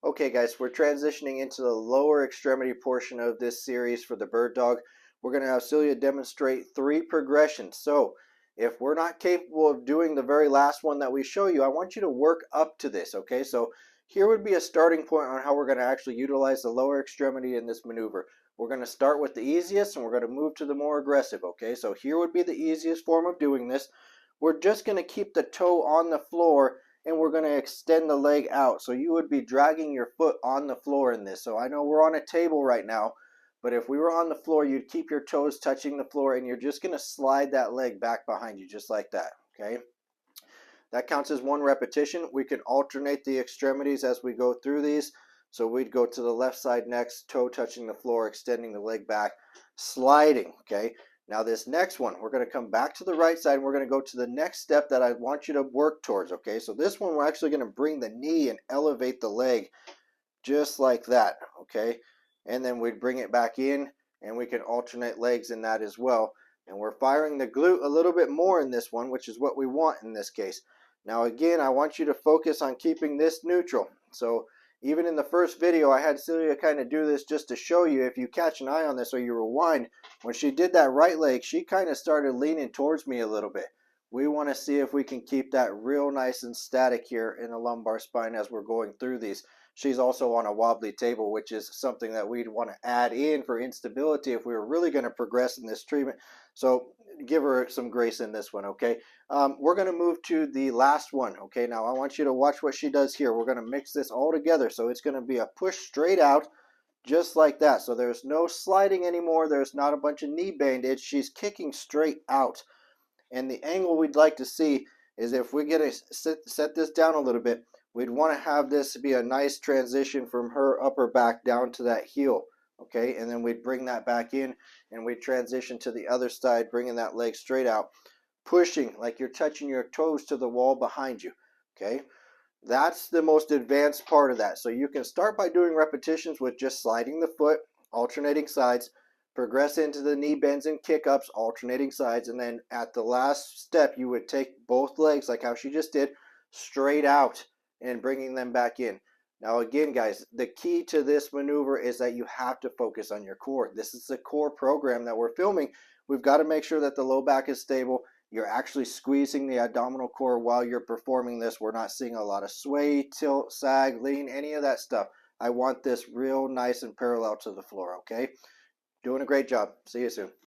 Okay guys, we're transitioning into the lower extremity portion of this series for the bird dog. We're going to have Celia demonstrate 3 progressions. So if we're not capable of doing the very last one that we show you, I want you to work up to this, okay? So here would be a starting point on how we're going to actually utilize the lower extremity in this maneuver. We're going to start with the easiest and we're going to move to the more aggressive, okay? So here would be the easiest form of doing this. We're just going to keep the toe on the floor and we're going to extend the leg out. So you would be dragging your foot on the floor in this. So I know we're on a table right now, but if we were on the floor, you'd keep your toes touching the floor and you're just going to slide that leg back behind you just like that, okay? That counts as 1 repetition. We can alternate the extremities as we go through these. So we'd go to the left side next, toe touching the floor, extending the leg back, sliding, okay? Now this next one, we're going to come back to the right side and we're going to go to the next step that I want you to work towards, okay? So this one, we're actually going to bring the knee and elevate the leg just like that, okay? And then we'd bring it back in and we can alternate legs in that as well. And we're firing the glute a little bit more in this one, which is what we want in this case. Now again, I want you to focus on keeping this neutral. So even in the first video, I had Celia kind of do this just to show you. If you catch an eye on this or you rewind, when she did that right leg, she kind of started leaning towards me a little bit. We want to see if we can keep that real nice and static here in the lumbar spine as we're going through these. She's also on a wobbly table, which is something that we'd want to add in for instability if we were really going to progress in this treatment. So give her some grace in this one, okay? We're going to move to the last one, okay? Now I want you to watch what she does here. We're going to mix this all together. So it's going to be a push straight out, just like that. So there's no sliding anymore. There's not a bunch of knee bandage. She's kicking straight out. And the angle we'd like to see is if we get a set this down a little bit, we'd want to have this be a nice transition from her upper back down to that heel, okay? And then we'd bring that back in and we'd transition to the other side, bringing that leg straight out, pushing like you're touching your toes to the wall behind you, okay? That's the most advanced part of that. So you can start by doing repetitions with just sliding the foot, alternating sides, progress into the knee bends and kick ups, alternating sides, and then at the last step you would take both legs like how she just did, straight out and bringing them back in. Now again guys, the key to this maneuver is that you have to focus on your core. This is the core program that we're filming. We've got to make sure that the low back is stable. You're actually squeezing the abdominal core while you're performing this. We're not seeing a lot of sway, tilt, sag, lean, any of that stuff. I want this real nice and parallel to the floor, okay? Doing a great job. See you soon.